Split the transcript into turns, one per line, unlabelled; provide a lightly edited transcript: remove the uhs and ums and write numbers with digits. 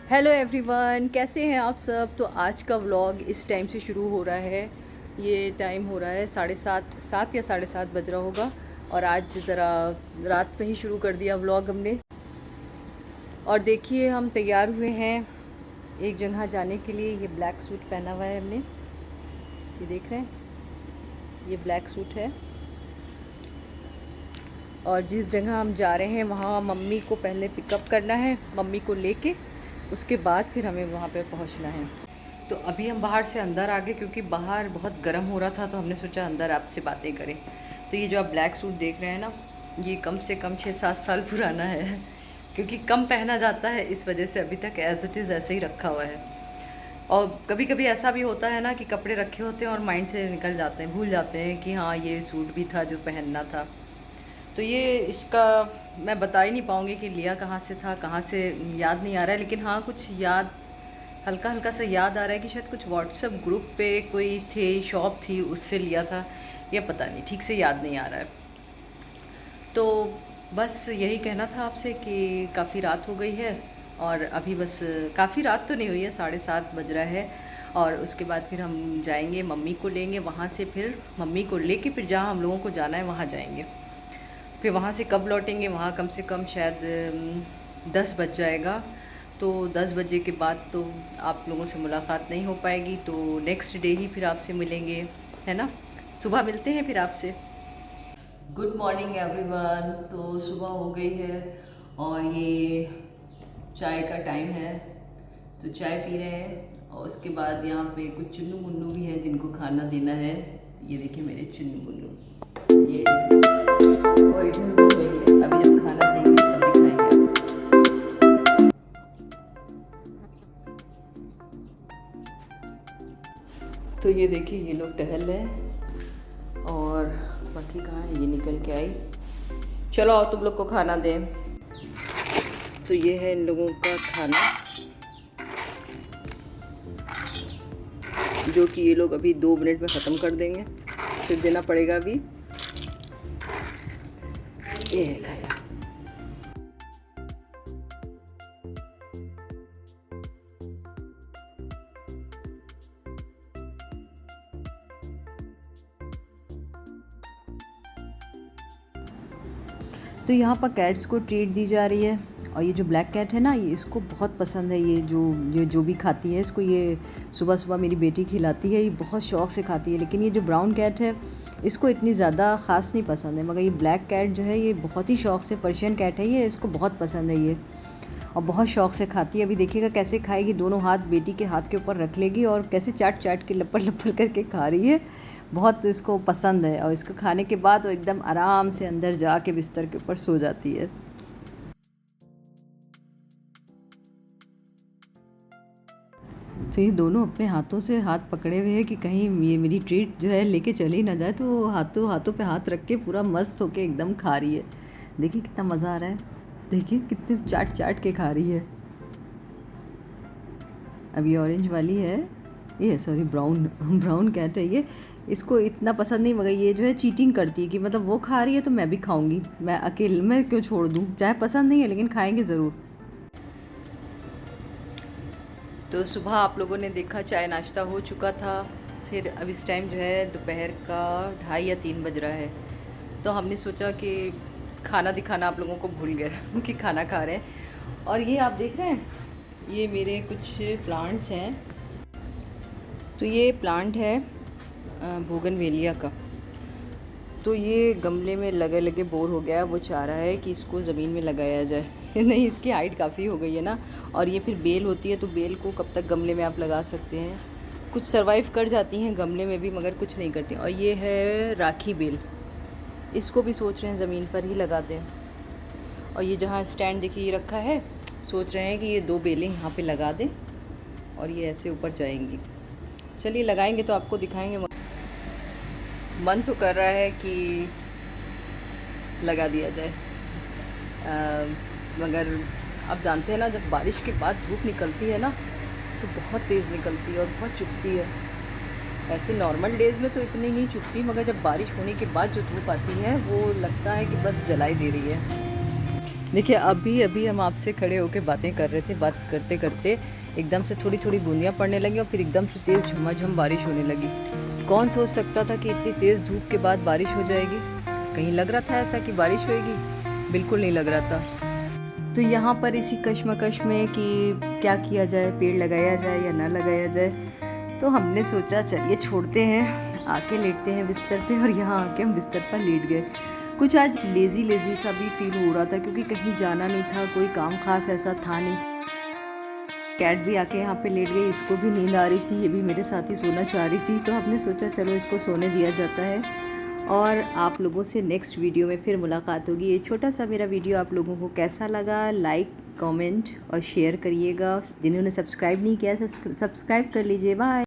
Hello everyone, कैसे हैं आप सब। तो आज का व्लॉग इस टाइम से शुरू हो रहा है। ये टाइम हो रहा है 7:30 या 7:30 बज रहा होगा। और आज ज़रा रात पे ही शुरू कर दिया व्लॉग हमने। और देखिए हम तैयार हुए हैं एक जगह जाने के लिए। ये ब्लैक सूट पहना हुआ है हमने, ये देख रहे हैं, ये ब्लैक सूट है। और जिस जगह हम जा रहे हैं वहाँ मम्मी को पहले पिकअप करना है, मम्मी को लेके उसके बाद फिर हमें वहाँ पे पहुँचना है। तो अभी हम बाहर से अंदर आ गए क्योंकि बाहर बहुत गर्म हो रहा था, तो हमने सोचा अंदर आपसे बातें करें। तो ये जो आप ब्लैक सूट देख रहे हैं ना, ये कम से कम 6-7 साल पुराना है क्योंकि कम पहना जाता है, इस वजह से अभी तक एज़ इट इज़ ऐसे ही रखा हुआ है। और कभी कभी ऐसा भी होता है ना कि कपड़े रखे होते हैं और माइंड से निकल जाते हैं, भूल जाते हैं कि हाँ ये सूट भी था जो पहनना था। तो ये इसका मैं बता ही नहीं पाऊँगी कि लिया कहाँ से था, कहाँ से याद नहीं आ रहा है। लेकिन हाँ कुछ याद हल्का हल्का सा याद आ रहा है कि शायद कुछ व्हाट्सएप ग्रुप पे कोई थे, शॉप थी, उससे लिया था, या पता नहीं, ठीक से याद नहीं आ रहा है। तो बस यही कहना था आपसे कि काफ़ी रात हो गई है और अभी बस काफ़ी रात तो नहीं हुई है, 7:30 बज रहा है। और उसके बाद फिर हम जाएंगे, मम्मी को लेंगे, वहाँ से फिर मम्मी को लेके फिर जहाँ हम लोगों को जाना है वहाँ जाएंगे। फिर वहाँ से कब लौटेंगे, वहाँ कम से कम शायद 10 बज जाएगा। तो 10 बजे के बाद तो आप लोगों से मुलाकात नहीं हो पाएगी, तो नेक्स्ट डे ही फिर आपसे मिलेंगे, है ना। सुबह मिलते हैं फिर आपसे। Good morning everyone. तो सुबह हो गई है और ये चाय का टाइम है, तो चाय पी रहे हैं। और उसके बाद यहाँ पे कुछ चुन्नू मुन्नू भी हैं जिनको खाना देना है। ये देखिए मेरे चुन्नू मुन्नू, ये और इधर लोग होंगे, अभी जब खाना देंगे तब दिखाएंगे आपको। तो ये देखिए ये लोग टहल रहे हैं और बाकी कहाँ है, ये निकल के आई। चलो आओ तुम लोग को खाना दें। तो ये है इन लोगों का खाना, जो कि ये लोग अभी 2 मिनट में ख़त्म कर देंगे, फिर देना पड़ेगा अभी। ये है खाना। तो यहाँ पर कैट्स को ट्रीट दी जा रही है। और ये जो ब्लैक कैट है ना, ये इसको बहुत पसंद है। ये जो भी खाती है इसको, ये सुबह सुबह मेरी बेटी खिलाती है, ये बहुत शौक़ से खाती है। लेकिन ये जो ब्राउन कैट है इसको इतनी ज़्यादा ख़ास नहीं पसंद है, मगर ये ब्लैक कैट जो है ये बहुत ही शौक़ से, पर्शियन कैट है ये, इसको बहुत पसंद है ये, और बहुत शौक़ से खाती है। अभी देखिएगा कैसे खाएगी, दोनों हाथ बेटी के हाथ के ऊपर रख लेगी और कैसे चाट चाट के लपड़ लपड़ करके खा रही है। बहुत इसको पसंद है। और इसको खाने के बाद वो एकदम आराम से अंदर जाके बिस्तर के ऊपर सो जाती है। तो ये दोनों अपने हाथों से हाथ पकड़े हुए हैं कि कहीं ये मेरी ट्रीट जो है लेके चली ना जाए, तो हाथों हाथों पे हाथ रख के पूरा मस्त होके एकदम खा रही है। देखिए कितना मज़ा आ रहा है, देखिए कितने चाट चाट के खा रही है। अब ये ऑरेंज वाली है, ये सॉरी ब्राउन ब्राउन कैट है ये, इसको इतना पसंद नहीं, मगर ये जो है चीटिंग करती है कि मतलब वो खा रही है तो मैं भी खाऊंगी, मैं अकेले मैं क्यों छोड़ दूँ, चाहे पसंद नहीं है लेकिन खाएंगे ज़रूर। तो सुबह आप लोगों ने देखा चाय नाश्ता हो चुका था। फिर अब इस टाइम जो है दोपहर का 2:30 या 3 बज रहा है। तो हमने सोचा कि खाना दिखाना आप लोगों को भूल गए कि खाना खा रहे हैं। और ये आप देख रहे हैं, ये मेरे कुछ प्लांट्स हैं। तो ये प्लांट है बोगनवेलिया का। तो ये गमले में लगे लगे बोर हो गया, वो चाह रहा है कि इसको ज़मीन में लगाया जाए नहीं, इसकी हाइट काफ़ी हो गई है ना। और ये फिर बेल होती है, तो बेल को कब तक गमले में आप लगा सकते हैं। कुछ सरवाइव कर जाती हैं गमले में भी, मगर कुछ नहीं करती। और ये है राखी बेल, इसको भी सोच रहे हैं ज़मीन पर ही लगा दें। और ये जहाँ स्टैंड देखिए ये रखा है, सोच रहे हैं कि ये 2 बेलें यहाँ पे लगा दें और ये ऐसे ऊपर जाएंगी। चलिए लगाएंगे तो आपको दिखाएंगे। मन तो कर रहा है कि लगा दिया जाए, मगर आप जानते हैं ना, जब बारिश के बाद धूप निकलती है ना तो बहुत तेज़ निकलती है और बहुत चुभती है। ऐसे नॉर्मल डेज़ में तो इतनी नहीं चुभती, मगर जब बारिश होने के बाद जो धूप आती है वो लगता है कि बस जलाई दे रही है। देखिए अभी अभी हम आपसे खड़े होकर बातें कर रहे थे, बात करते करते एकदम से थोड़ी थोड़ी बूंदियाँ पड़ने लगी और फिर एकदम से तेज़ झमाझम बारिश होने लगी। कौन सोच सकता था कि इतनी तेज़ धूप के बाद बारिश हो जाएगी। कहीं लग रहा था ऐसा कि बारिश होएगी? बिल्कुल नहीं लग रहा था। तो यहाँ पर इसी कश्मकश में कि क्या किया जाए, पेड़ लगाया जाए या ना लगाया जाए, तो हमने सोचा चलिए छोड़ते हैं, आके लेटते हैं बिस्तर पे। और यहाँ आके हम बिस्तर पर लेट गए। कुछ आज लेज़ी लेज़ी सा भी फील हो रहा था क्योंकि कहीं जाना नहीं था, कोई काम खास ऐसा था नहीं। कैट भी आके यहाँ पे लेट गई, इसको भी नींद आ रही थी, ये भी मेरे साथ ही सोना चाह रही थी। तो हमने सोचा चलो इसको सोने दिया जाता है और आप लोगों से नेक्स्ट वीडियो में फिर मुलाकात होगी। ये छोटा सा मेरा वीडियो आप लोगों को कैसा लगा, लाइक कमेंट और शेयर करिएगा। जिन्होंने सब्सक्राइब नहीं किया सब्सक्राइब कर लीजिए। बाय।